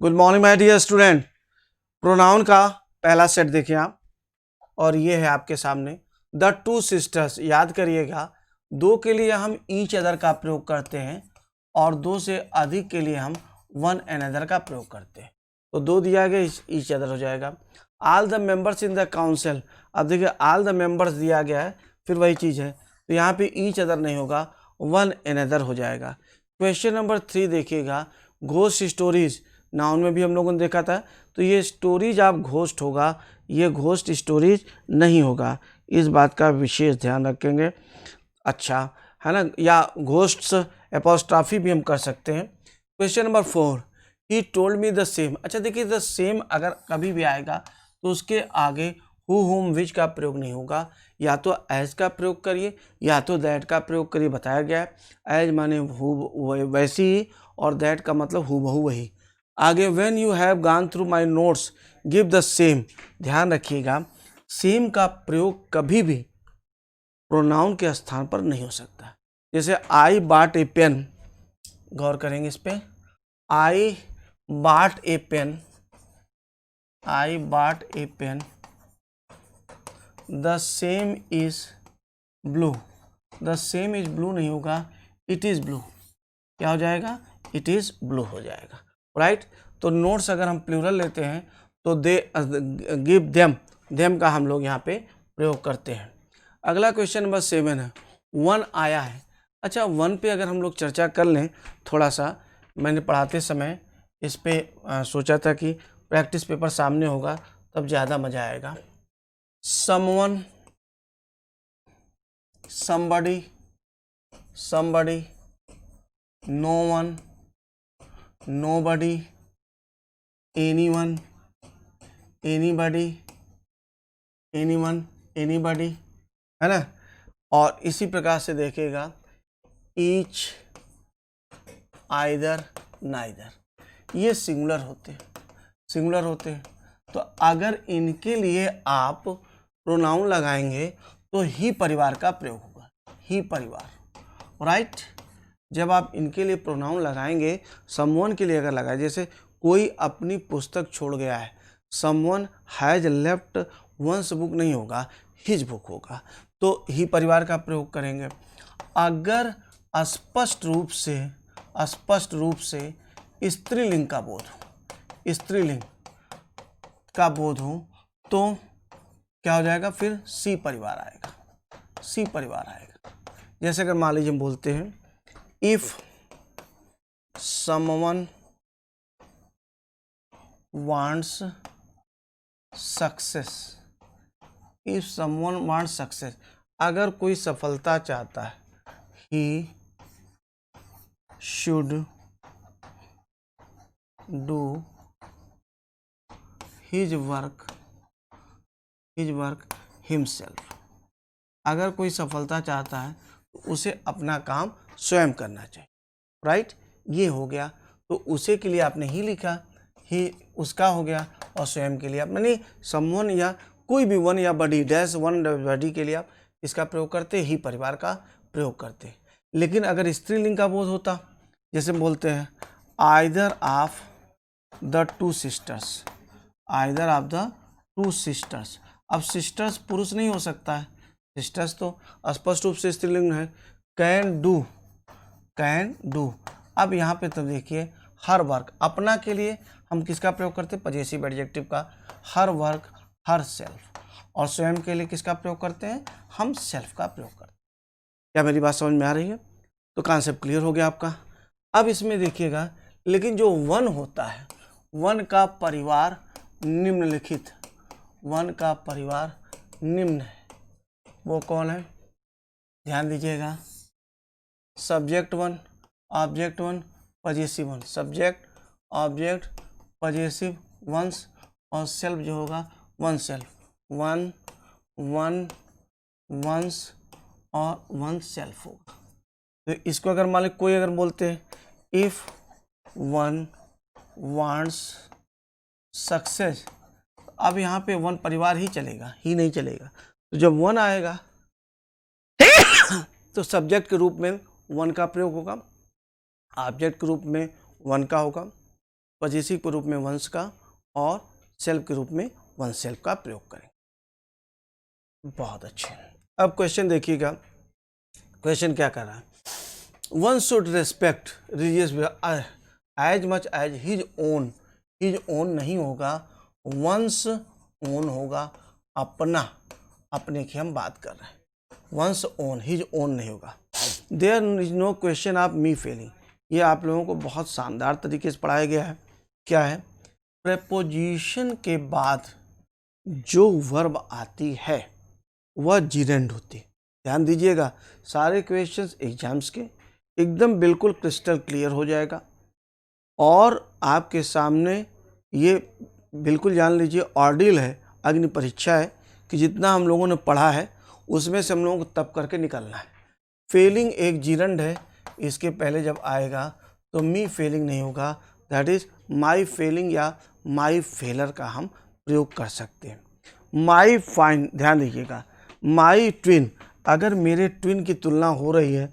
Good morning my dear student. Pronoun का पहला set देखिए आप, और ये है आपके सामने द टू सिस्टर्स। याद करिएगा, दो के लिए हम ईच अदर का प्रयोग करते हैं और दो से अधिक के लिए हम वन एनदर का प्रयोग करते हैं। तो दो दिया गया, ईच अदर हो जाएगा। All the members in the council, अब देखिए ऑल द मेंबर्स दिया गया है, फिर वही चीज़ है, तो यहाँ पे ईच अदर नहीं होगा, वन एनदर हो जाएगा। क्वेश्चन नंबर 3 देखिएगा, घोस्ट स्टोरीज। नाउन में भी हम लोगों ने देखा था, तो ये स्टोरीज आप घोस्ट होगा, ये घोस्ट स्टोरीज नहीं होगा, इस बात का विशेष ध्यान रखेंगे। अच्छा है ना, या घोस्ट्स एपोस्ट्राफी भी हम कर सकते हैं। Question number 4, he told me the same. अच्छा देखिए, द सेम अगर कभी भी आएगा तो उसके आगे हु हुम विच का प्रयोग नहीं होगा, या तो एज का प्रयोग करिए या तो दैट का प्रयोग करिए। बताया गया है एज माने वैसी ही, और दैट का मतलब हूबहू वही। आगे when you have gone through my notes give the same. ध्यान रखिएगा, सेम का प्रयोग कभी भी प्रोनाउन के स्थान पर नहीं हो सकता। जैसे आई बाट ए पेन, गौर करेंगे इस पे, आई bought a pen, I bought a pen, the same is blue. The same is blue नहीं होगा, इट इज ब्लू। क्या हो जाएगा? इट इज ब्लू हो जाएगा, राइट। तो नोट्स अगर हम प्लूरल लेते हैं तो दे गिव देम, देम का हम लोग यहाँ पे प्रयोग करते हैं। अगला क्वेश्चन नंबर 7 है, वन आया है। अच्छा, वन पे अगर हम लोग चर्चा कर लें थोड़ा सा, मैंने पढ़ाते समय इस पे सोचा था कि प्रैक्टिस पेपर सामने होगा तब ज़्यादा मज़ा आएगा। Someone, somebody, somebody, no one, nobody, anyone, anybody, anyone, anybody, है ना। और इसी प्रकार से देखिएगा, each, either, neither, ये सिंगुलर होते हैं, सिंगुलर होते हैं। तो अगर इनके लिए आप प्रोनाउन लगाएंगे तो ही परिवार का प्रयोग होगा, ही परिवार, राइट। जब आप इनके लिए प्रोनाउन लगाएंगे, समवन के लिए अगर लगाए, जैसे कोई अपनी पुस्तक छोड़ गया है, someone has left one's book नहीं होगा, हिज बुक होगा, तो ही परिवार का प्रयोग करेंगे। अगर स्पष्ट रूप से स्त्रीलिंग का बोध हो, स्त्रीलिंग का बोध हो, तो क्या हो जाएगा? फिर सी परिवार आएगा, सी परिवार आएगा। जैसे अगर मान लीजिए हम बोलते हैं, if someone wants success, if someone wants success, अगर कोई सफलता चाहता है, he should do his work himself. अगर कोई सफलता चाहता है तो उसे अपना काम स्वयं करना चाहिए, राइट। ये हो गया, तो उसे के लिए आपने ही लिखा, ही उसका हो गया, और स्वयं के लिए आपने समवन या कोई भी वन या बडी, डैश वन बडी के लिए आप इसका प्रयोग करते, ही परिवार का प्रयोग करते। लेकिन अगर स्त्रीलिंग का बोध होता, जैसे बोलते हैं either of the two sisters, either of the two sisters. अब सिस्टर्स पुरुष नहीं हो सकता है, सिस्टर्स तो स्पष्ट रूप से स्त्रीलिंग है। Can do, can do. अब यहाँ पे तो देखिए, हर वर्क, अपना के लिए हम किसका प्रयोग करते हैं? पजेसिव एडजेक्टिव का, हर वर्क, हर सेल्फ। और स्वयं के लिए किसका प्रयोग करते हैं? हम सेल्फ का प्रयोग करते हैं। क्या मेरी बात समझ में आ रही है? तो कॉन्सेप्ट क्लियर हो गया आपका। अब इसमें देखिएगा, लेकिन जो वन होता है, वन का परिवार निम्नलिखित, वन का परिवार निम्न है, वो कौन है? ध्यान दीजिएगा, subject one, object one, possessive one, subject, object, possessive, one's, और सेल्फ जो होगा oneself, one, one, one's और वन सेल्फ होगा। तो इसको अगर मान लो कोई अगर बोलते हैं, इफ वन वांट्स सक्सेस, अब यहाँ पे वन परिवार ही चलेगा, ही नहीं चलेगा। तो जब वन आएगा तो सब्जेक्ट के रूप में वन का प्रयोग होगा, ऑब्जेक्ट के रूप में वन का होगा, पजेसिव के रूप में वंस का और सेल्फ के रूप में वन सेल्फ का प्रयोग करेंगे। बहुत अच्छे। अब क्वेश्चन देखिएगा, क्वेश्चन क्या कर रहा है, one should respect religious as much as his own. His own नहीं होगा, वंस ओन होगा, अपना, अपने की हम बात कर रहे हैं, वंस ओन, हिज ओन नहीं होगा। There is no question of me failing. ये आप लोगों को बहुत शानदार तरीके से पढ़ाया गया है। क्या है, प्रेपोजिशन के बाद जो वर्ब आती है वह जिरेंड होती है। ध्यान दीजिएगा, सारे क्वेश्चंस एग्जाम्स के एकदम बिल्कुल क्रिस्टल क्लियर हो जाएगा और आपके सामने ये बिल्कुल जान लीजिए ऑर्डिल है, अग्नि परीक्षा है कि जितना हम लोगों ने पढ़ा है उसमें से हम लोगों को तब करके निकलना है। फेलिंग एक जिरंड है, इसके पहले जब आएगा तो मी फेलिंग नहीं होगा, दैट इज माई फेलिंग या माई फेलर का हम प्रयोग कर सकते हैं। माई फाइन, ध्यान दीजिएगा, माई ट्विन, अगर मेरे ट्विन की तुलना हो रही है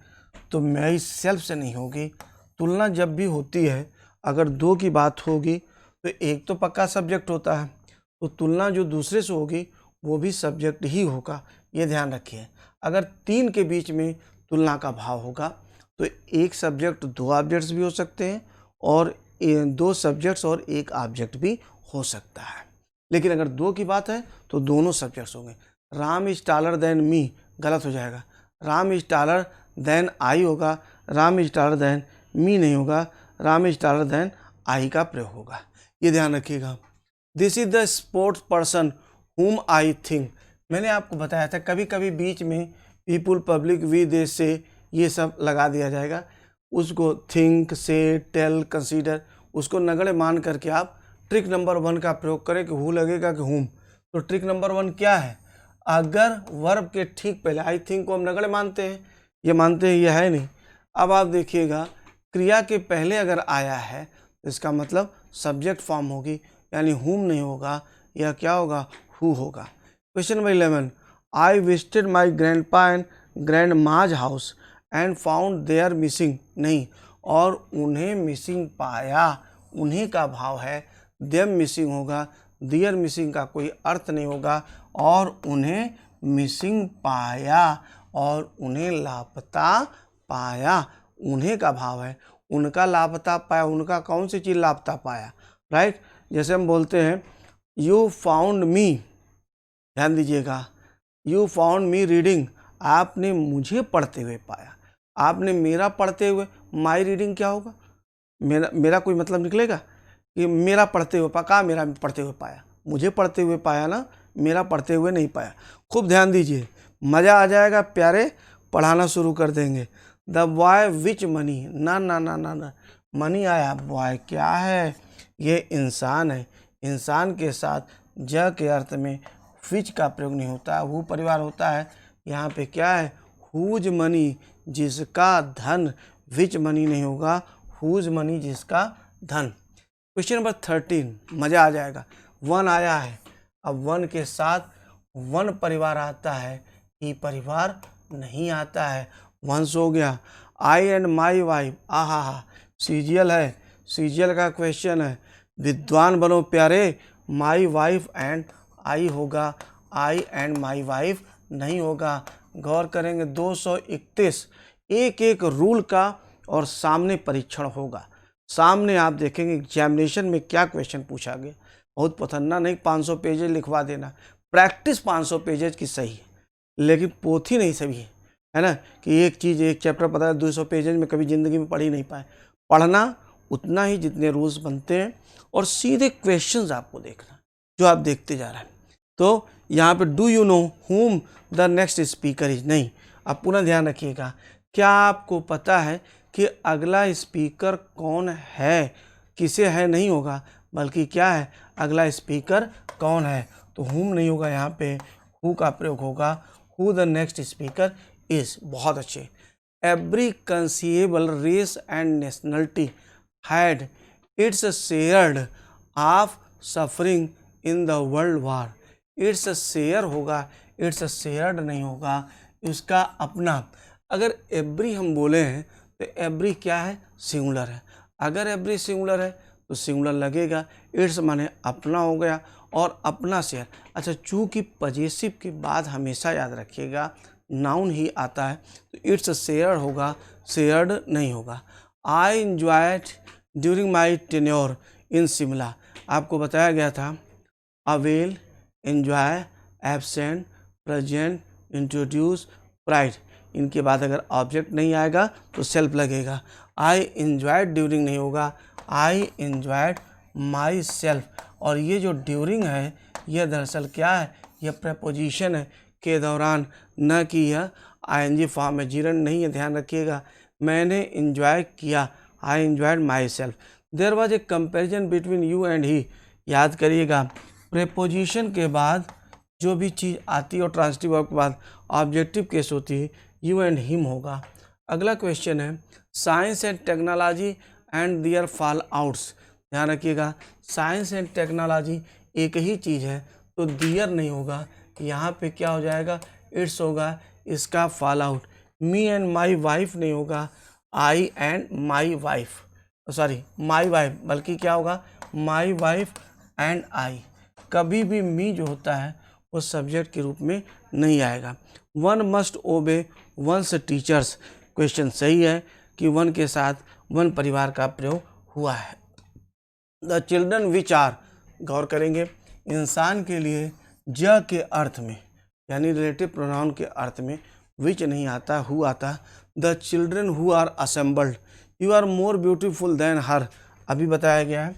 तो माई सेल्फ से नहीं होगी। तुलना जब भी होती है, अगर दो की बात होगी तो एक तो पक्का सब्जेक्ट होता है, तो तुलना जो दूसरे से होगी वो भी सब्जेक्ट ही होगा, ये ध्यान रखिए। अगर तीन के बीच में तुलना का भाव होगा तो एक सब्जेक्ट दो ऑब्जेक्ट्स भी हो सकते हैं और दो सब्जेक्ट्स और एक ऑब्जेक्ट भी हो सकता है। लेकिन अगर दो की बात है तो दोनों सब्जेक्ट्स होंगे। Ram is taller than me गलत हो जाएगा, Ram is taller than I होगा, Ram is taller than me नहीं होगा, Ram is taller than I का प्रयोग होगा, ये ध्यान रखिएगा। This is the sports person whom I think. मैंने आपको बताया था कभी कभी बीच में पीपुल, पब्लिक, वी, दे, से ये सब लगा दिया जाएगा, उसको थिंक, से, टेल, कंसीडर, उसको नगण्य मान करके आप ट्रिक नंबर 1 का प्रयोग करें कि हु लगेगा कि हुम। तो ट्रिक नंबर 1 क्या है, अगर वर्ब के ठीक पहले आई थिंक को हम नगण्य मानते हैं, ये मानते हैं, ये है नहीं। अब आप देखिएगा क्रिया के पहले अगर आया है तो इसका मतलब सब्जेक्ट फॉर्म होगी, यानी हुम नहीं होगा, यह क्या होगा, हु होगा। Question number 11, I visited my grandpa and grandma's house and found there missing, नहीं, और उन्हें मिसिंग पाया, उन्हें का भाव है, देम मिसिंग होगा, दियर मिसिंग का कोई अर्थ नहीं होगा, और उन्हें मिसिंग पाया और उन्हें लापता पाया, उन्हें का भाव है, उनका लापता पाया, उनका कौन सी चीज़ लापता पाया, राइट। जैसे हम बोलते हैं यू फाउंड मी, ध्यान दीजिएगा, यू फाउंड मी रीडिंग, आपने मुझे पढ़ते हुए पाया, आपने मेरा पढ़ते हुए, माई रीडिंग क्या होगा, मेरा कोई मतलब निकलेगा कि मेरा पढ़ते हुए पाया, मेरा पढ़ते हुए पाया, मुझे पढ़ते हुए पाया ना, मेरा पढ़ते हुए नहीं पाया। खूब ध्यान दीजिए, मज़ा आ जाएगा प्यारे, पढ़ाना शुरू कर देंगे। द बॉय विच मनी, ना ना ना ना ना, मनी आया, बॉय क्या है, ये इंसान है, इंसान के साथ ज के अर्थ में विच का प्रयोग नहीं होता, वो परिवार होता है। यहाँ पे क्या है, हुज मनी, जिसका धन, विच मनी नहीं होगा, हुज मनी, जिसका धन। क्वेश्चन नंबर 13, मज़ा आ जाएगा, वन आया है, अब वन के साथ वन परिवार आता है, ही परिवार नहीं आता है, वंश हो गया। आई एंड माई वाइफ, आहा हा, सीजियल है, सीजियल का क्वेश्चन है, विद्वान बनो प्यारे, माई वाइफ एंड आई होगा, आई एंड माई वाइफ नहीं होगा। गौर करेंगे 231, एक एक रूल का और सामने परीक्षण होगा, सामने आप देखेंगे एग्जामिनेशन में क्या क्वेश्चन पूछा गया। बहुत पथन्ना नहीं, 500 पेजेज लिखवा देना, प्रैक्टिस 500 पेजेज की सही है, लेकिन पोथी नहीं सही है ना, कि एक चीज़ एक चैप्टर पता है 200 पेजेज में कभी ज़िंदगी में पढ़ ही नहीं पाए। पढ़ना उतना ही जितने रूल्स बनते हैं और सीधे क्वेश्चंस आपको देखना जो आप देखते जा रहे हैं। तो यहाँ पे do you know whom the next speaker is, नहीं। अब पुनः ध्यान रखिएगा, क्या आपको पता है कि अगला स्पीकर कौन है, किसे है नहीं होगा, बल्कि क्या है, अगला स्पीकर कौन है। तो whom नहीं होगा, यहाँ पे who का प्रयोग होगा, who the next speaker is. बहुत अच्छे। Every conceivable race and nationality had its shared of suffering in the world war, its share होगा, इट्स शेयर्ड नहीं होगा, इसका अपना। अगर एवरी हम बोले हैं तो एवरी क्या है, सिंगुलर है, अगर एवरी सिंगुलर है तो सिंगुलर लगेगा। इट्स माने अपना हो गया और अपना शेयर। अच्छा, चूँकि पजेसिव के बाद हमेशा याद रखिएगा नाउन ही आता है तो इट्स शेयर होगा, शेयर्ड नहीं होगा। I enjoyed during my tenure in Shimla, आपको बताया गया था avail, enjoy, absent, present, introduce, pride. इनके बाद अगर ऑब्जेक्ट नहीं आएगा तो सेल्फ लगेगा। आई एंजॉयड ड्यूरिंग नहीं होगा, आई एंजॉयड माई सेल्फ। और ये जो ड्यूरिंग है यह दरअसल क्या है, यह प्रपोजिशन है के दौरान, न कि यह आईएनजी फॉर्म में। जीरन नहीं है, ध्यान रखिएगा। मैंने एंजॉय किया, I enjoyed myself. There was a comparison between you and he, याद करिएगा प्रेपोजिशन के बाद जो भी चीज़ आती है और ट्रांसिटिव वर्ब के बाद ऑब्जेक्टिव केस होती है, यू एंड हिम होगा। अगला क्वेश्चन है science and technology and their fallouts. ध्यान रखिएगा साइंस एंड टेक्नोलॉजी एक ही चीज़ है तो दियर नहीं होगा, यहाँ पे क्या हो जाएगा, इट्स होगा, इसका fall out. Me and my wife नहीं होगा, I and my wife, sorry my wife, बल्कि क्या होगा, माई वाइफ एंड आई। कभी भी मी जो होता है वो सब्जेक्ट के रूप में नहीं आएगा। One must obey one's teachers, question सही है कि वन के साथ वन परिवार का प्रयोग हुआ है। द चिल्ड्रन विच आर, गौर करेंगे इंसान के लिए ज के अर्थ में यानी रिलेटिव प्रोनाउन के अर्थ में विच नहीं आता, हु आता। The children who are assembled, you are more beautiful than her, अभी बताया गया है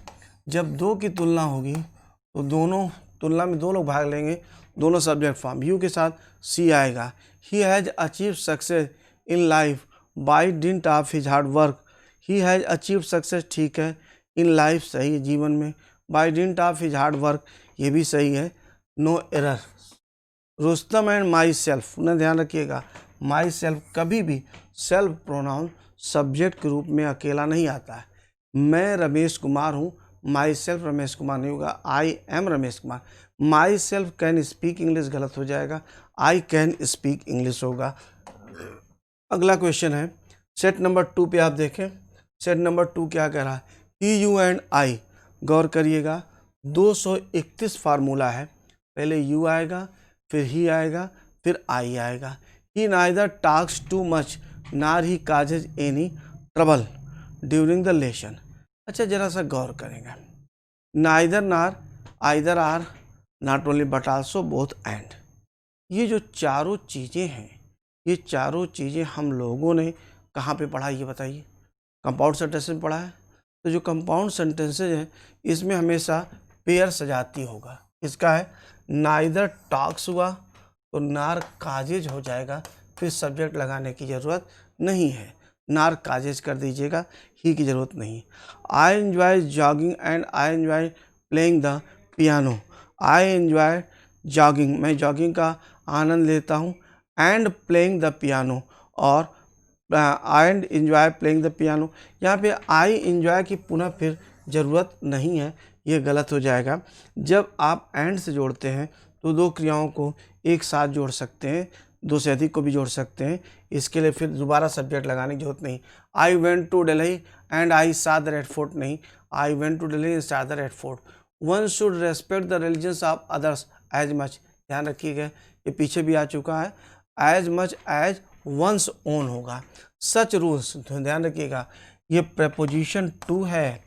जब दो की तुलना होगी तो दोनों तुलना में दो लोग भाग लेंगे, दोनों सब्जेक्ट फॉर्म, यू के साथ सी आएगा। He has achieve success in life by dint of his hard work, he has achieve success, ठीक है, इन लाइफ सही है जीवन में, by dint of his hard work ये भी सही है, no error. Rustam and myself, उन्हें ध्यान रखिएगा माई सेल्फ कभी भी सेल्फ प्रोनाउन सब्जेक्ट के रूप में अकेला नहीं आता है। मैं रमेश कुमार हूँ, माई सेल्फ रमेश कुमार नहीं होगा, I M Ramesh Kumar. My self can speak English गलत हो जाएगा, आई कैन स्पीक इंग्लिश होगा। अगला क्वेश्चन है सेट नंबर 2 पे, आप देखें सेट नंबर 2 क्या कह रहा है, ही यू एंड आई। गौर करिएगा 231 फार्मूला है, पहले यू आएगा फिर ही आएगा फिर आई आएगा। He neither talks too much nor he causes any trouble during the lesson. अच्छा जरा सा गौर करेंगे, neither nor, either or, not only but also, both and, ये जो चारों चीज़ें हैं ये चारों चीज़ें हम लोगों ने कहाँ पे पढ़ा ये बताइए, कंपाउंड सेंटेंस में पढ़ा है। तो जो कंपाउंड सेंटेंसेज हैं इसमें हमेशा पेयर सजाती होगा। इसका है नाइदर टॉक्स हुआ तो नार काजेज हो जाएगा, फिर सब्जेक्ट लगाने की ज़रूरत नहीं है, नार काजेज कर दीजिएगा, ही की ज़रूरत नहीं। I enjoy jogging and I enjoy playing the piano, I enjoy jogging, मैं जॉगिंग का आनंद लेता हूँ, एंड प्लेइंग द पियानो, और and enjoy playing the piano. यहाँ पे आई एंजॉय की पुनः फिर ज़रूरत नहीं है, ये गलत हो जाएगा। जब आप एंड से जोड़ते हैं तो दो क्रियाओं को एक साथ जोड़ सकते हैं, दो से अधिक को भी जोड़ सकते हैं, इसके लिए फिर दोबारा सब्जेक्ट लगाने की जरूरत नहीं। I went to Delhi and I saw the Red Fort नहीं, I went to Delhi and saw the Red Fort. One should respect the religions of others as much, ध्यान रखिएगा ये पीछे भी आ चुका है, as much as one's own होगा। सच रूल्स, ध्यान रखिएगा ये प्रपोजिशन टू है,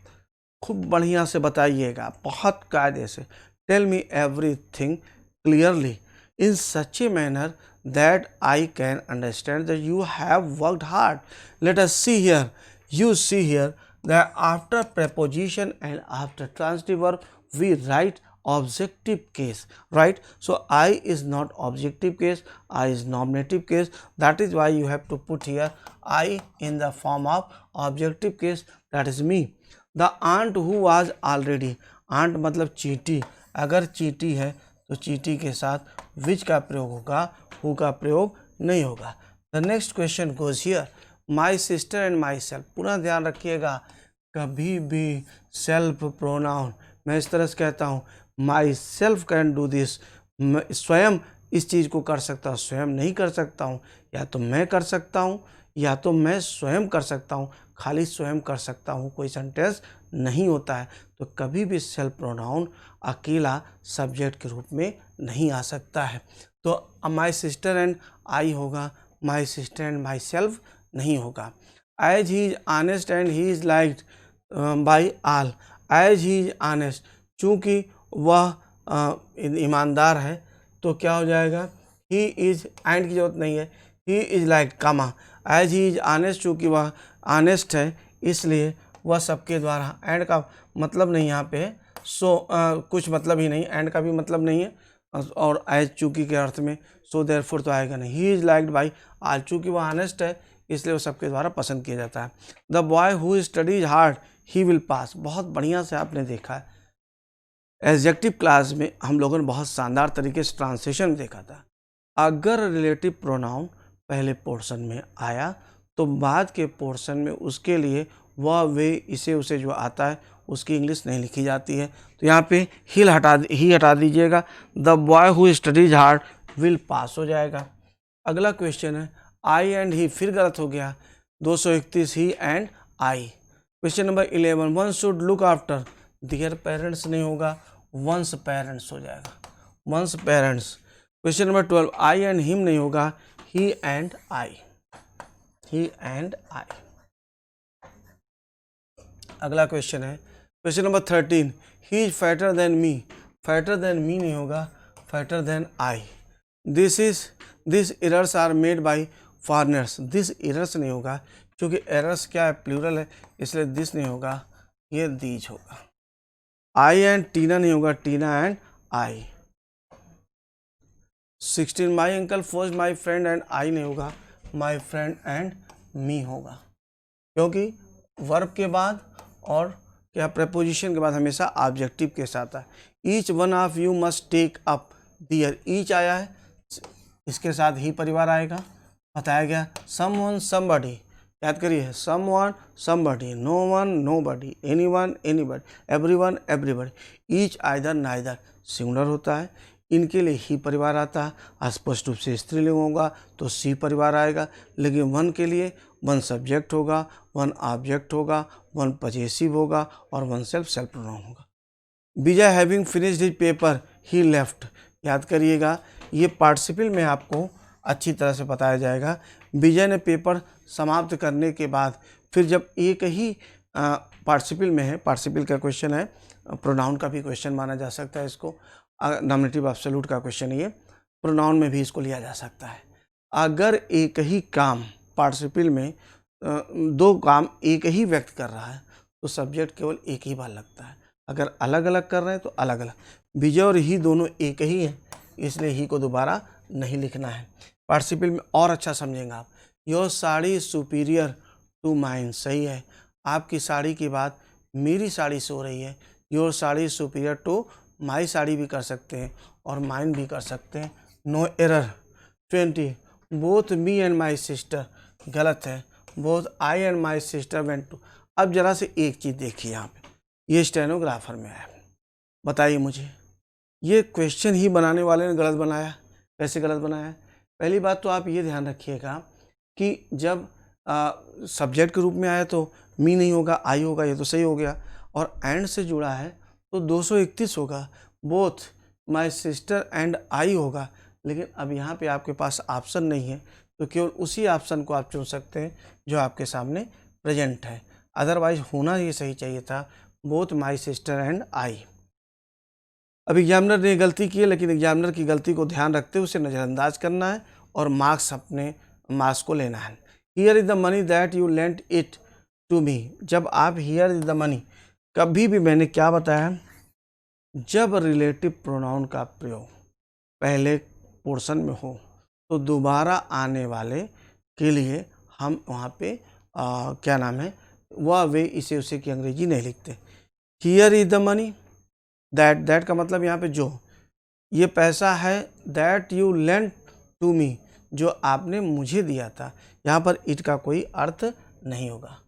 खूब बढ़िया से बताइएगा बहुत कायदे से। Tell me everything clearly in such a manner that I can understand that you have worked hard. Let us see here, you see here that after preposition and after transitive verb we write objective case, right? So I is not objective case, I is nominative case, that is why you have to put here I in the form of objective case, that is me. The aunt who was already, aunt मतलब चींटी, अगर चींटी है तो चींटी के साथ विच का प्रयोग होगा, हु का प्रयोग नहीं होगा। The next question goes here, my sister and my self, पुनः ध्यान रखिएगा कभी भी सेल्फ प्रोनाउन, मैं इस तरह से कहता हूँ my self can do this, स्वयं इस चीज़ को कर सकता हूँ, स्वयं नहीं कर सकता हूँ, या तो मैं कर सकता हूँ या तो मैं स्वयं कर सकता हूँ, खाली स्वयं कर सकता हूँ कोई सेंटेंस नहीं होता है तो कभी भी सेल्फ प्रोनाउन अकेला सब्जेक्ट के रूप में नहीं आ सकता है। तो माई सिस्टर एंड आई होगा, my sister and myself नहीं होगा। As he is honest and he is liked by all, as he is honest, चूँकि वह ईमानदार है तो क्या हो जाएगा, ही इज़, एंड की जरूरत नहीं है, he is liked comma, as he is honest, चूँकि वह ऑनेस्ट है इसलिए वह सबके द्वारा, एंड का मतलब नहीं यहाँ पे है, सो कुछ मतलब ही नहीं, एंड का भी मतलब नहीं है, और एज चूँकि के अर्थ में, सो देयरफॉर तो आएगा नहीं। ही इज़ लाइक्ड बाई ऑल, चूँकि वह ऑनेस्ट है इसलिए वो सबके द्वारा पसंद किया जाता है। The boy who studies hard he will pass, बहुत बढ़िया से आपने देखा है। एडजेक्टिव क्लास में हम लोगों ने बहुत शानदार तरीके से ट्रांसलेशन में देखा था। अगर रिलेटिव प्रोनाउन पहले पोर्शन में आया तो बाद के पोर्शन में उसके लिए वह वे इसे उसे जो आता है उसकी इंग्लिश नहीं लिखी जाती है। तो यहाँ पे ही हटा दीजिएगा। The boy who studies hard will pass हो जाएगा। अगला क्वेश्चन है आई एंड ही, फिर गलत हो गया, 231 he and I. Question number 11 one should look after their parents नहीं होगा, वंस पेरेंट्स हो जाएगा, one's parents. Question number 12 I and him नहीं होगा, ही एंड आई, ही एंड आई। अगला क्वेश्चन है question number 13 he is fatter than me, fatter than me नहीं होगा, fatter than I. This errors are made by foreigners, this errors नहीं होगा क्योंकि errors क्या है, प्लूरल है, इसलिए दिस नहीं होगा, ये दीज होगा। आई एंड टीना नहीं होगा, Tina and I. 16 my uncle force my friend and I नहीं होगा, माई फ्रेंड एंड मी होगा, क्योंकि वर्ब के बाद और क्या प्रेपोजिशन के बाद हमेशा ऑब्जेक्टिव के साथ है। Each one of you must take up their, each आया है इसके साथ ही परिवार आएगा, बताया गया। सम वन समबडी, याद करिए, someone somebody, no one nobody, anyone anybody, everyone everybody. Each either neither singular होता है, इनके लिए ही परिवार आता है। स्पष्ट रूप से स्त्रीलिंग होगा तो सी परिवार आएगा, लेकिन वन के लिए वन सब्जेक्ट होगा, वन ऑब्जेक्ट होगा, वन पजेसिव होगा और वन सेल्फ प्रोनाउन होगा। विजय हैविंग फिनिश्ड हिज पेपर ही लेफ्ट, याद करिएगा, ये पार्टिसिपल में आपको अच्छी तरह से बताया जाएगा। विजय ने पेपर समाप्त करने के बाद, फिर जब एक ही पार्टिसिपल में है, पार्टिसिपल का क्वेश्चन है, प्रोनाउन का भी क्वेश्चन माना जा सकता है इसको, नॉमिनेटिव एब्सोल्यूट का क्वेश्चन ये, प्रोनाउन में भी इसको लिया जा सकता है। अगर एक ही काम पार्टिसिपल में दो काम एक ही व्यक्त कर रहा है तो सब्जेक्ट केवल एक ही बार लगता है, अगर अलग अलग कर रहे हैं तो अलग अलग। विजय और ही दोनों एक ही हैं, इसलिए ही को दोबारा नहीं लिखना है। पार्टिसिपल में और अच्छा समझेंगे आप। Your sari superior to mine, सही है, आपकी साड़ी की बात मेरी साड़ी से हो रही है। Your sari superior to my sari भी कर सकते हैं और माइन भी कर सकते हैं। No error. 20 both me and my sister, गलत है, both I and my sister went to. अब जरा से एक चीज़ देखिए यहाँ पे, ये स्टेनोग्राफर में है, बताइए मुझे, ये क्वेश्चन ही बनाने वाले ने गलत बनाया। कैसे गलत बनाया? पहली बात तो आप ये ध्यान रखिएगा कि जब सब्जेक्ट के रूप में आया तो मी नहीं होगा, आई होगा, ये तो सही हो गया, और एंड से जुड़ा है तो 231 होगा, both my sister and I होगा। लेकिन अब यहाँ पे आपके पास ऑप्शन नहीं है तो केवल उसी ऑप्शन को आप चुन सकते हैं जो आपके सामने प्रेजेंट है, अदरवाइज होना ये सही चाहिए था, बोथ माई सिस्टर एंड आई। अब एग्जामिनर ने गलती की है, लेकिन एग्जामिनर की गलती को ध्यान रखते हुए उसे नज़रअंदाज करना है और अपने मार्क्स को लेना है। Here is the money that you lent it to me, जब आप हियर इज़ द मनी, कभी भी मैंने क्या बताया, जब रिलेटिव प्रोनाउन का प्रयोग पहले पोर्शन में हो तो दोबारा आने वाले के लिए हम वहाँ पे क्या नाम है, वह वे इसे उसे की अंग्रेजी नहीं लिखते। Here is the money, that का मतलब यहाँ पे जो, ये पैसा है, that you lent to me, जो आपने मुझे दिया था, यहाँ पर इट का कोई अर्थ नहीं होगा।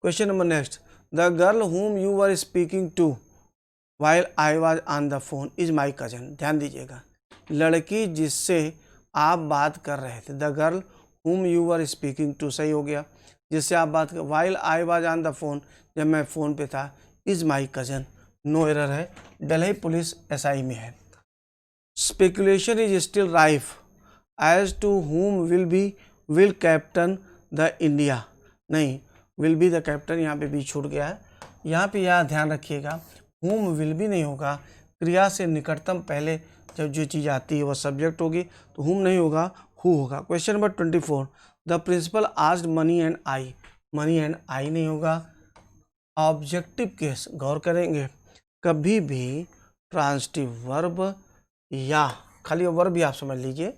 Question number next, the girl whom you were speaking to while I was on the phone is my cousin, ध्यान दीजिएगा, लड़की जिससे आप बात कर रहे थे, the girl whom you were speaking to सही हो गया, जिससे आप बात कर, while I was on the phone, जब मैं फ़ोन पे था, is my cousin, no error है, दिल्ली पुलिस SI में है। Speculation is still rife as to whom will captain the India, नहीं, विल बी द कैप्टन यहाँ पे भी छूट गया है। यहाँ पे यह ध्यान रखिएगा, whom विल भी नहीं होगा, क्रिया से निकटतम पहले जब जो चीज़ आती है वह सब्जेक्ट होगी, तो whom नहीं होगा, who होगा। Question number 24, the principal asked money and I, money and I नहीं होगा। ऑब्जेक्टिव केस गौर करेंगे, कभी भी ट्रांजिटिव वर्ब या खाली वर्ब भी आप समझ लीजिए,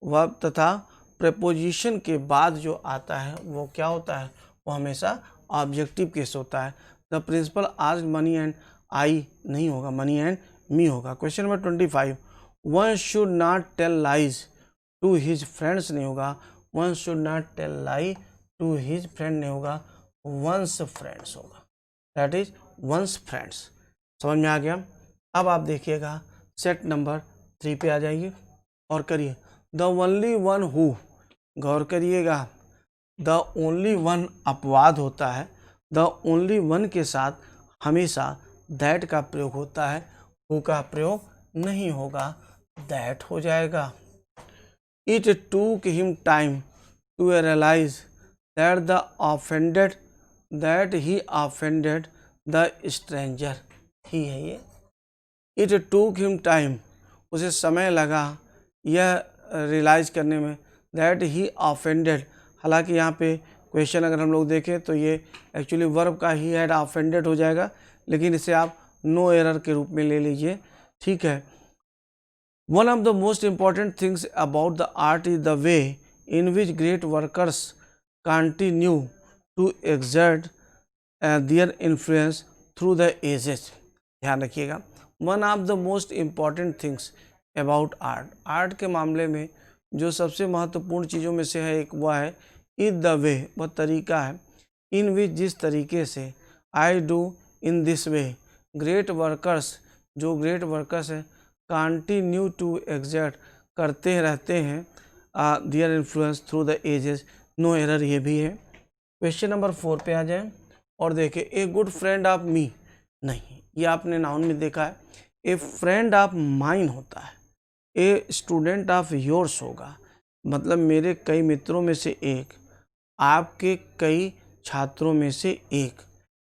वर्ब तथा प्रेपोजिशन के बाद जो आता है वो क्या होता है, वो हमेशा ऑब्जेक्टिव केस होता है। The principal asked money and I नहीं होगा, मनी एंड मी होगा। Question number 25, one should not tell lies to his friends नहीं होगा, one should not tell lie to his friend नहीं होगा, वंस फ्रेंड्स होगा, दैट इज वंस फ्रेंड्स। समझ में आ गया। अब आप देखिएगा सेट नंबर 3 पे आ जाइए और करिए द ओनली वन हु, गौर करिएगा, द ओनली वन अपवाद होता है, द ओनली वन के साथ हमेशा दैट का प्रयोग होता है, हु का प्रयोग नहीं होगा, दैट हो जाएगा। It took him time to realise that he offended the stranger, he है ये। इट टूक हिम टाइम, उसे समय लगा यह रियलाइज करने में, दैट ही ऑफेंडेड, हालांकि यहाँ पे क्वेश्चन अगर हम लोग देखें तो ये एक्चुअली वर्ब का ही हैड ऑफेंडेड हो जाएगा, लेकिन इसे आप नो एरर के रूप में ले लीजिए, ठीक है। One of the most important things about the art is the way in which great workers continue to exert their influence through the ages. ध्यान रखिएगा, one of the most important things about art, art के मामले में जो सबसे महत्वपूर्ण चीज़ों में से है एक वह है इज द वे, वह तरीका है, इन विच जिस तरीके से, I do in this way, great workers, जो ग्रेट वर्कर्स हैं, कंटिन्यू टू एग्जर्ट, करते रहते हैं, their influence through the ages, no error ये भी है। क्वेश्चन नंबर 4 पे आ जाए और देखें, a good friend of me, नहीं, ये आपने नाउन में देखा है, ए फ्रेंड ऑफ माइन होता है, ए स्टूडेंट ऑफ योर्स होगा, मतलब मेरे कई मित्रों में से एक, आपके कई छात्रों में से एक,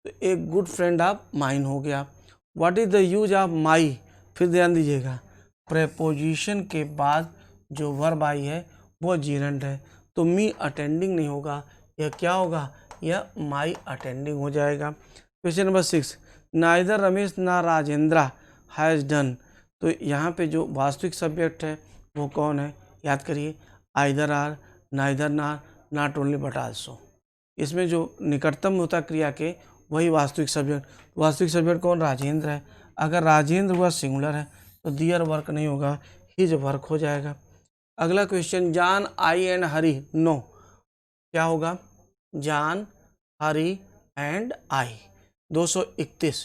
तो एक गुड फ्रेंड ऑफ माइन हो गया। What is the use of my, फिर ध्यान दीजिएगा, प्रेपोजिशन के बाद जो वर्ब आई है वो जीरंड है, तो मी अटेंडिंग नहीं होगा, यह क्या होगा, यह माई अटेंडिंग हो जाएगा। क्वेश्चन नंबर 6, नाइदर रमेश ना राजेंद्रा हैज़ डन, तो यहाँ पे जो वास्तविक सब्जेक्ट है वो कौन है, याद करिए, आइदर आर, नाइदर नार, नॉट ओनली बट आल्सो। इसमें जो निकटतम होता क्रिया के वही वास्तविक सब्जेक्ट कौन, राजेंद्र है। अगर राजेंद्र हुआ सिंगुलर है तो दियर वर्क नहीं होगा, हिज वर्क हो जाएगा। अगला क्वेश्चन, जान आई एंड हरी, नो, क्या होगा, जान, हरी एंड आई। 231,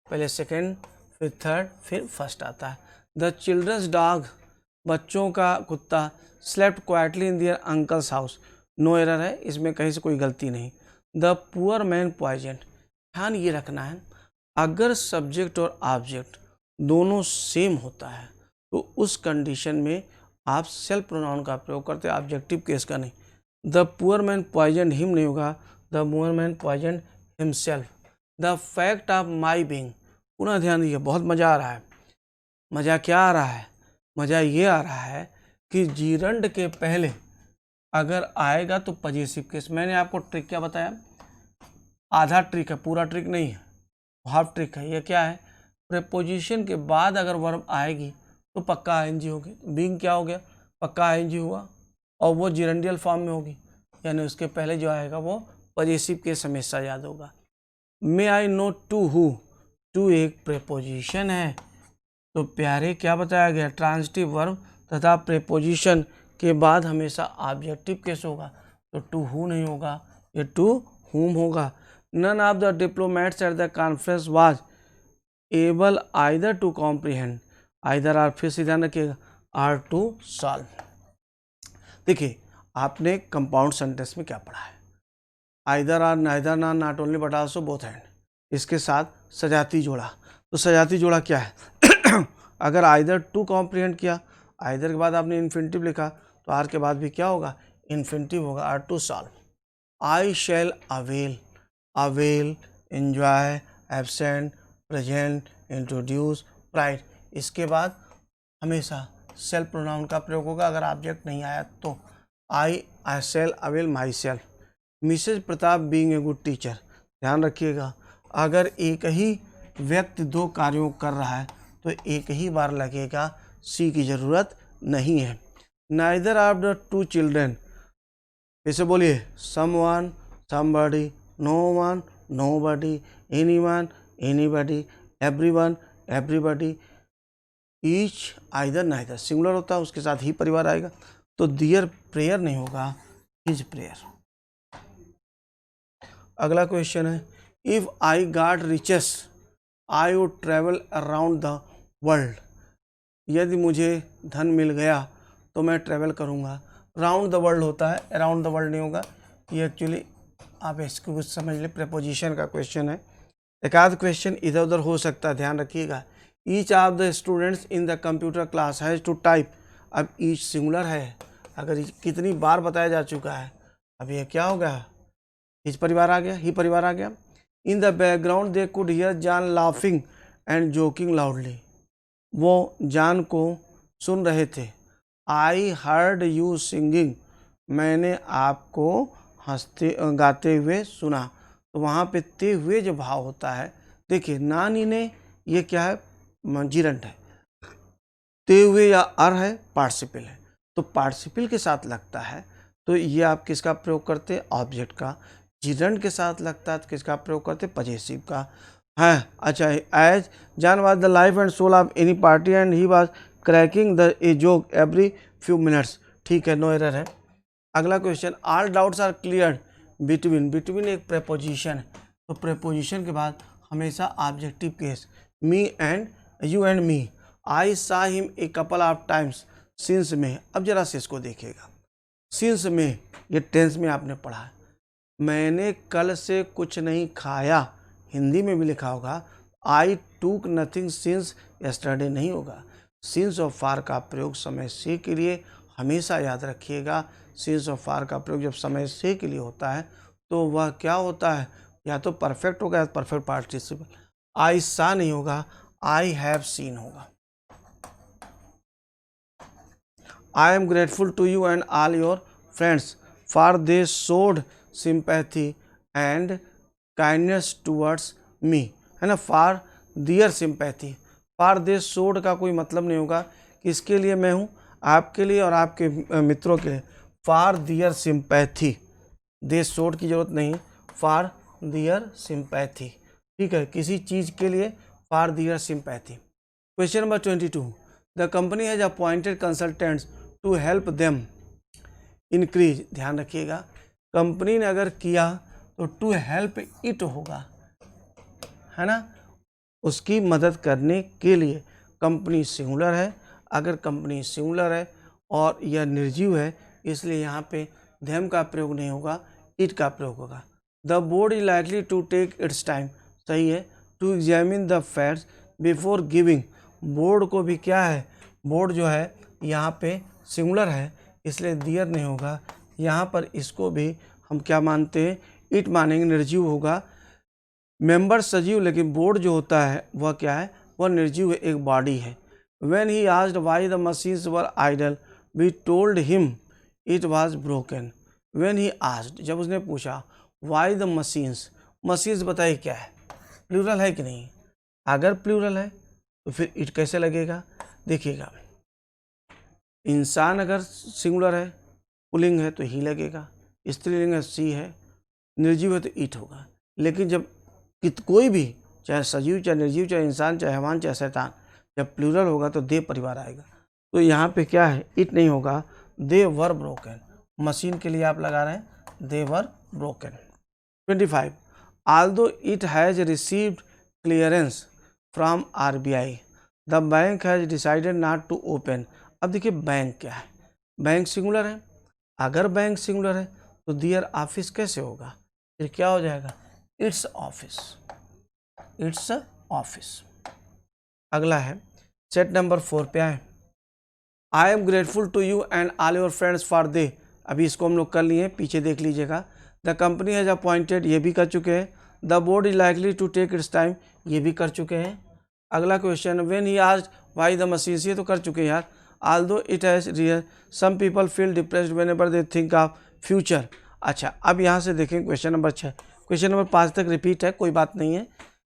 पहले सेकंड, फिर थर्ड, फिर फर्स्ट आता है। द चिल्ड्रंस डॉग, बच्चों का कुत्ता, स्लेप्ट क्वाइटली इन दियर अंकल्स हाउस, नो एरर है, इसमें कहीं से कोई गलती नहीं। द पुअर मैन पॉइजन, ध्यान ये रखना है, अगर सब्जेक्ट और ऑब्जेक्ट दोनों सेम होता है तो उस कंडीशन में आप सेल्फ प्रोनाउन का प्रयोग करते हैं, ऑब्जेक्टिव केस का नहीं। The poor man poison him नहीं होगा, the poor man poison himself. The fact of my being, पुनः ध्यान दीजिए, बहुत मज़ा आ रहा है। मज़ा क्या आ रहा है, मज़ा ये आ रहा है कि जीरंड के पहले अगर आएगा तो पजेसिव केस। मैंने आपको ट्रिक क्या बताया, आधा ट्रिक है, पूरा ट्रिक नहीं है, हाफ ट्रिक है। ये क्या है, प्रेपोजिशन के बाद अगर वर्ब आएगी तो पक्का आईएनजी होगी। बीइंग क्या हो गया, पक्का आईएनजी हुआ, और वो जिरंडियल फॉर्म में होगी, यानी उसके पहले जो आएगा वो पजेसिव केस हमेशा याद होगा। May I know to who, to एक प्रेपोजिशन है, तो प्यारे क्या बताया गया, ट्रांजिटिव वर्ब तथा प्रेपोजिशन के बाद हमेशा ऑब्जेक्टिव केस होगा, तो टू हु नहीं होगा, ये टू हुम होगा। None of the diplomats at the conference was able either to comprehend, either or, फिर से ध्यान रखिएगा, आर टू सॉल्व। देखिए आपने कंपाउंड सेंटेंस में क्या पढ़ा है, either or, neither not only but also, both and. इसके साथ सजाती जोड़ा। तो सजाती जोड़ा क्या है अगर आइदर टू कॉम्प्रीहेंड किया, आइदर के बाद आपने इन्फिनिटिव लिखा तो आर के बाद भी क्या होगा, इन्फिनिटिव होगा, or to solve. I shall avail, avail, enjoy, absent, present, introduce, pride. इसके बाद हमेशा सेल्फ प्रोनाउन का प्रयोग होगा अगर ऑब्जेक्ट नहीं आया तो। I shall avail myself. Mrs Pratap being a good teacher. ध्यान रखिएगा, अगर एक ही व्यक्ति दो कार्यों कर रहा है तो एक ही बार लगेगा, सी की ज़रूरत नहीं है। Neither of the two children, इसे बोलिए, someone, somebody, no one, nobody, anyone, anybody, everyone, everybody, each, either, neither. Singular होता है उसके साथ ही परिवार आएगा, तो दियर प्रेयर नहीं होगा, हिज प्रेयर। अगला क्वेश्चन है, if I got riches I would travel around the world. यदि मुझे धन मिल गया तो मैं ट्रेवल करूँगा। राउंड द वर्ल्ड होता है, अराउंड द वर्ल्ड नहीं होगा। ये एक्चुअली आप इसको कुछ समझ ले, प्रेपोजिशन का क्वेश्चन है। एक आध क्वेश्चन इधर उधर हो सकता है, ध्यान रखिएगा। Each of the students in the computer class has to type. अब ईच सिंगुलर है, अगर कितनी बार बताया जा चुका है, अब ये क्या हो गया, हिज परिवार आ गया, ही परिवार आ गया। In the background they could hear John laughing and joking loudly. वो जॉन को सुन रहे थे। आई हर्ड यू सिंगिंग, मैंने आपको हंसते गाते हुए सुना। तो वहाँ पे ते हुए जो भाव होता है, देखिए नानी ने, ये क्या है, जिरंट है। ते हुए या अर है, पार्टिसिपल है, तो पार्टिसिपल के साथ लगता है तो ये आप किसका प्रयोग करते, ऑब्जेक्ट का। जिरंट के साथ लगता है तो किसका प्रयोग करते, पजेसिव का है। अच्छा, as John was the life and soul of any party and he was cracking the a joke every few minutes. ठीक है, नो एरर है। अगला question, all doubts are clear between. Between एक प्रेपोजिशन है, तो प्रेपोजिशन के बाद हमेशा objective case, me and, you and me. I saw him a couple of times since में। अब जरा से इसको देखिएगा, सिंस में ये टेंस में आपने पढ़ा है। मैंने कल से कुछ नहीं खाया, हिंदी में भी लिखा होगा आई टूक नथिंग सिंस यस्टरडे नहीं होगा। सिंस और फार का प्रयोग समय से के लिए हमेशा याद रखिएगा। सिंस और फार का प्रयोग जब समय से के लिए होता है तो वह क्या होता है, या तो परफेक्ट होगा या परफेक्ट पार्टिसिपल। आई सा नहीं होगा, आई हैव सीन होगा। I am grateful to you and all your friends for they showed sympathy and kindness towards me, है ना। For their sympathy, for they showed का कोई मतलब नहीं होगा कि इसके लिए मैं हूँ, आपके लिए और आपके मित्रों के लिए। For their sympathy, they showed की जरूरत नहीं, फॉर दियर सिंपैथी। ठीक है, किसी चीज़ के लिए for their sympathy. Question number 22, the company has appointed consultants to help them increase. ध्यान रखिएगा, कंपनी ने अगर किया तो टू हेल्प इट होगा, है ना, उसकी मदद करने के लिए। कंपनी सिंगुलर है, अगर कंपनी सिंगुलर है और यह निर्जीव है, इसलिए यहाँ पे देम का प्रयोग नहीं होगा, इट का प्रयोग होगा। The board is likely to take its time, सही है। To examine the facts before giving, board को भी क्या है, बोर्ड जो है यहाँ पे सिंगुलर है, इसलिए दियर नहीं होगा। यहाँ पर इसको भी हम क्या मानते हैं, इट मानेंगे, निर्जीव होगा। मेंबर सजीव, लेकिन बोर्ड जो होता है वह क्या है, वह निर्जीव है, एक बॉडी है। When he asked why the machines were idle, we told him it was broken. When he asked, जब उसने पूछा why the machines, machines बताइए क्या है, प्लूरल है कि नहीं। अगर प्लूरल है तो फिर इट कैसे लगेगा, देखिएगा। इंसान अगर सिंगुलर है, पुल्लिंग है तो ही लगेगा, स्त्रीलिंग है सी है, निर्जीव है तो इट होगा। लेकिन जब कोई भी, चाहे सजीव चाहे निर्जीव, चाहे इंसान चाहे हैवान चाहे शैतान, जब प्लूरल होगा तो दे परिवार आएगा। तो यहाँ पे क्या है, इट नहीं होगा, दे वर ब्रोकन। मशीन के लिए आप लगा रहे हैं they were broken. 25, although it has received clearance from RBI, the bank has decided not to open. अब देखिए बैंक क्या है, बैंक सिंगुलर है, अगर बैंक सिंगुलर है तो दियर ऑफिस कैसे होगा, फिर क्या हो जाएगा, इट्स ऑफिस। It's office. अगला है सेट नंबर 4 पे आए। I am grateful to you and all your friends for they, अभी इसको हम लोग कर लिए, पीछे देख लीजिएगा। द कंपनी हैज़ अपॉइंटेड, ये भी कर चुके हैं। The board is likely to take its time, ये भी कर चुके हैं। अगला question, when he asked why the machines, ये तो कर चुके हैं यार। Although it has real some people feel depressed whenever they think of future. अच्छा, अब यहाँ से देखें क्वेश्चन नंबर 6। क्वेश्चन नंबर 5 तक रिपीट है, कोई बात नहीं है,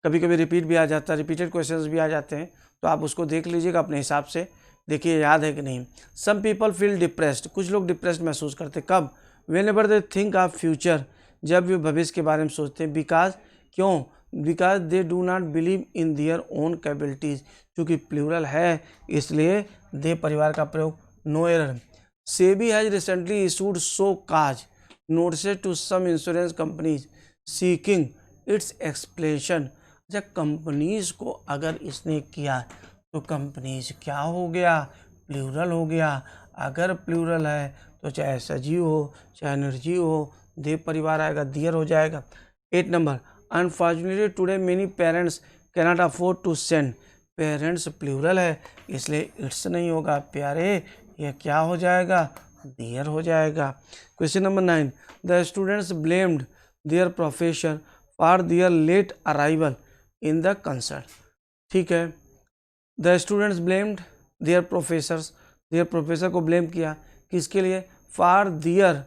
कभी कभी रिपीट भी आ जाता है, रिपीटेड क्वेश्चंस भी आ जाते हैं, तो आप उसको देख लीजिएगा अपने हिसाब से, देखिए याद है कि नहीं। सम पीपल फील डिप्रेस्ड, कुछ लोग डिप्रेस्ड महसूस करते कब, when ever they think of future, जब वे भविष्य के बारे में सोचते हैं। बिकॉज, क्यों, because they do not believe in their own capabilities, क्योंकि प्लूरल है इसलिए दे परिवार का प्रयोग, no error. SEBI has recently issued show cause notice to some insurance companies seeking its explanation. अच्छा, कंपनीज को अगर इसने किया तो कंपनीज क्या हो गया, प्लूरल हो गया। अगर प्लूरल है तो चाहे सजीव हो चाहे निर्जीव हो, देव परिवार आएगा, दियर हो जाएगा। 8 number, unfortunately today many parents cannot afford to send, parents plural है इसलिए इट्स नहीं होगा प्यारे, ये क्या हो जाएगा, दियर हो जाएगा। Question number 9, the students blamed their professor for their late arrival in the concert. ठीक है, the students blamed their professors, their professor को ब्लेम किया, किसके लिए, फॉर देयर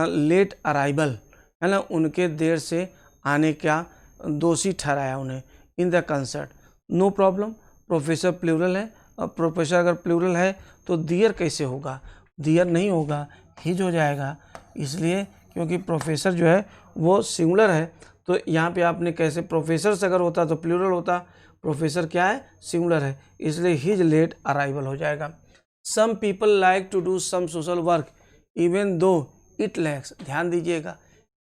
लेट अराइवल, है ना, उनके देर से आने का दोषी ठहराया उन्हें, in the concert. No problem, professor plural है, और प्रोफेसर अगर प्लूरल है तो दियर कैसे होगा, दियर नहीं होगा, हिज हो जाएगा, इसलिए क्योंकि प्रोफेसर जो है वो सिंगुलर है, तो यहाँ पे आपने कैसे, प्रोफेसर अगर होता तो प्लूरल होता, प्रोफेसर क्या है, सिंगुलर है, इसलिए हिज लेट अराइवल हो जाएगा। Some people like to do some social work even though it lacks, ध्यान दीजिएगा,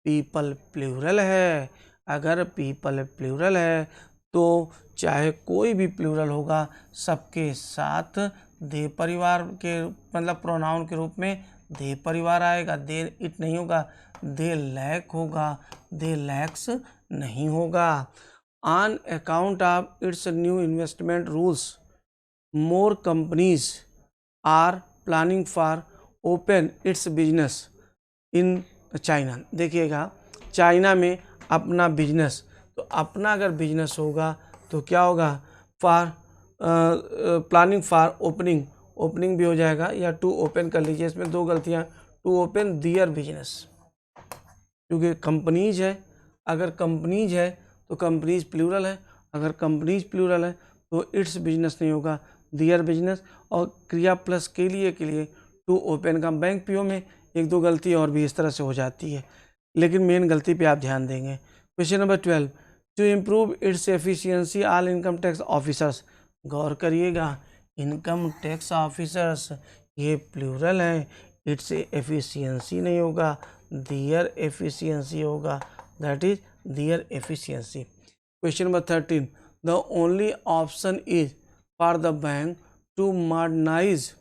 पीपल प्लूरल है, अगर पीपल प्लूरल है तो चाहे कोई भी प्लूरल होगा सबके साथ दे परिवार के मतलब प्रोनाउन के रूप में दे परिवार आएगा, दे इट नहीं होगा, दे लैक होगा, दे लैक्स नहीं होगा। On account of its new investment rules more companies are planning for open its business in China. देखिएगा, चाइना में अपना बिजनेस, तो अपना अगर बिजनेस होगा तो क्या होगा, for planning for opening, opening भी हो जाएगा, या टू ओपन कर लीजिए, इसमें दो गलतियां, टू ओपन दियर बिजनेस, क्योंकि कंपनीज है, अगर कंपनीज है तो कंपनीज प्लूरल है, अगर कंपनीज प्लूरल है तो इट्स बिजनेस नहीं होगा, दियर बिजनेस, और क्रिया प्लस के लिए टू ओपन का, बैंक पीओ में एक दो गलती और भी इस तरह से हो जाती है, लेकिन मेन गलती पे आप ध्यान देंगे। Question number 12, to improve its efficiency all income tax officers, गौर करिएगा, इनकम टैक्स ऑफिसर्स ये प्लूरल है, इट्स एफिशिएंसी नहीं होगा, दियर एफिशिएंसी होगा, that is their efficiency. Question number 13, the only option is for the bank to modernise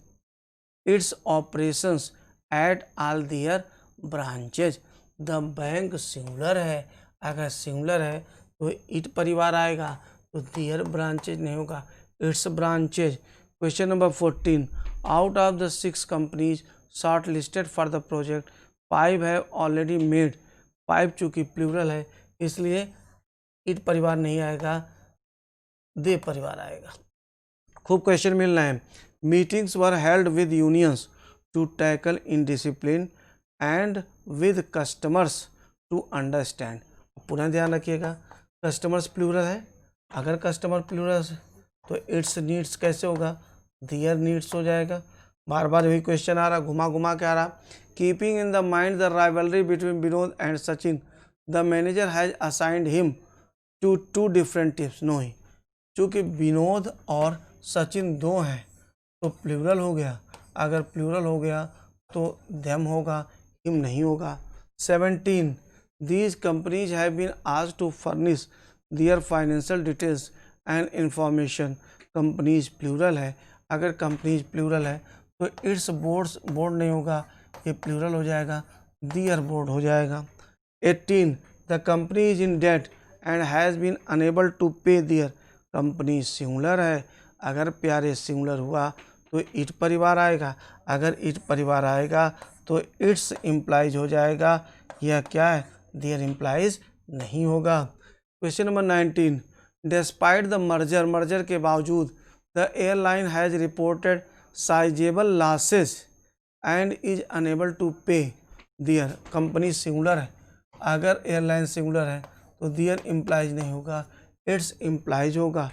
its operations at all their branches. The bank singular है, अगर singular है तो it परिवार आएगा, तो दियर ब्रांचेज नहीं होगा, it's branches. Question number 14, out of the 6 companies short listed for the project 5 have already made, 5 चूँकि प्लूरल है इसलिए इट परिवार नहीं आएगा, दे परिवार आएगा। खूब क्वेश्चन मिल रहे हैं। Meetings were held with unions to tackle indiscipline and with customers to understand. पुनः ध्यान रखिएगा, कस्टमर्स प्लूरल है, अगर कस्टमर प्लूरल है तो इट्स नीड्स कैसे होगा, दियर नीड्स हो जाएगा। बार बार वही क्वेश्चन आ रहा, घुमा घुमा के आ रहा। Keeping in the mind the rivalry between Vinod and Sachin, the manager has assigned him to 2 different tips. No he, चूँकि विनोद और सचिन दो हैं तो प्लूरल हो गया, अगर प्लूरल हो गया तो देम होगा, हिम नहीं होगा। 17, these companies have been asked to furnish their financial details and information। Companies plural है, अगर कंपनीज प्लूरल है तो इट्स बोर्ड्स, बोर्ड नहीं होगा, ये प्लूरल हो जाएगा, दियर बोर्ड हो जाएगा। 18, the company is in debt and has been unable to pay their company singular है। अगर प्यारे सिंगुलर हुआ तो इट परिवार आएगा, अगर इट परिवार आएगा तो इट्स इम्प्लाइज हो जाएगा। यह क्या है, देयर इम्प्लाइज नहीं होगा। Question number 19, despite the merger, merger के बावजूद the airline has reported sizeable losses and is unable to pay their company singular है। अगर एयरलाइन सिंगुलर है तो देयर इम्प्लाइज नहीं होगा, इट्स इम्प्लाइज होगा।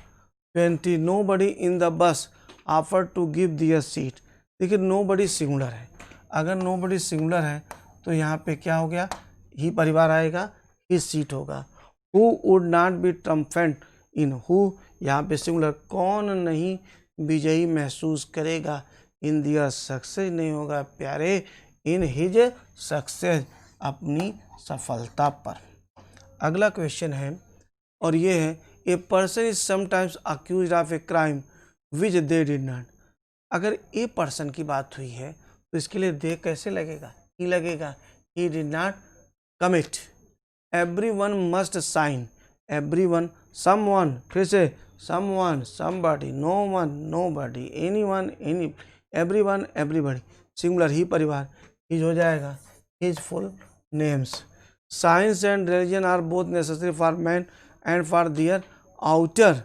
20, nobody in the bus offer to give their seat. देखिए नो बडी सिंगुलर है, अगर नो बडी सिंगुलर है तो यहाँ पे क्या हो गया, ही परिवार आएगा, ही सीट होगा। Who would not be triumphant in, who यहाँ पे सिंगुलर, कौन नहीं विजयी महसूस करेगा, इन दियर सक्सेस नहीं होगा प्यारे, इन हिज सक्सेस, अपनी सफलता पर। अगला क्वेश्चन है और ये है, a person is sometimes accused of a crime which they did not. अगर ए पर्सन की बात हुई है तो इसके लिए दे कैसे लगेगा, ही लगेगा, he did not commit. Everyone must sign, everyone, someone, फिर से someone, somebody, no one, nobody, anyone, any, everyone, everybody, singular, he परिवार, हिज हो जाएगा, his full names. Science and religion are both necessary for man and for their outer.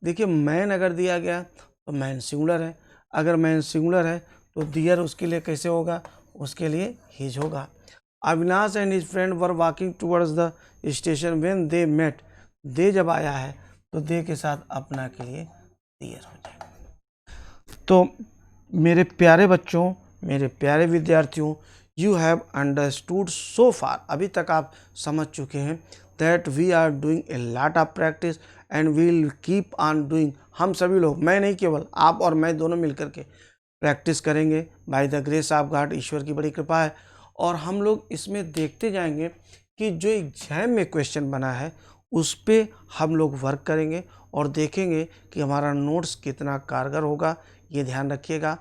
देखिए man अगर दिया गया तो मैन सिंगुलर है, अगर मैन सिंगुलर है तो दियर उसके लिए कैसे होगा, उसके लिए हिज होगा। Avinash and his friend were walking towards the station when they met, they जब आया है तो दे के साथ अपना के लिए दियर हो जाएगा। तो मेरे प्यारे बच्चों, मेरे प्यारे विद्यार्थियों, you have understood so far, अभी तक आप समझ चुके हैं that we are doing a lot of practice and we will keep on doing. हम सभी लोग, मैं नहीं केवल, आप और मैं दोनों मिलकर के प्रैक्टिस करेंगे by the grace of God, ईश्वर की बड़ी कृपा है। और हम लोग इसमें देखते जाएंगे कि जो एग्जाम में क्वेश्चन बना है उस पर हम लोग वर्क करेंगे और देखेंगे कि हमारा नोट्स कितना कारगर होगा। ये ध्यान रखिएगा।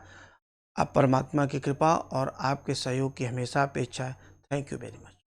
आप परमात्मा की कृपा और आपके सहयोग की हमेशा अपेक्षा है। Thank you very much.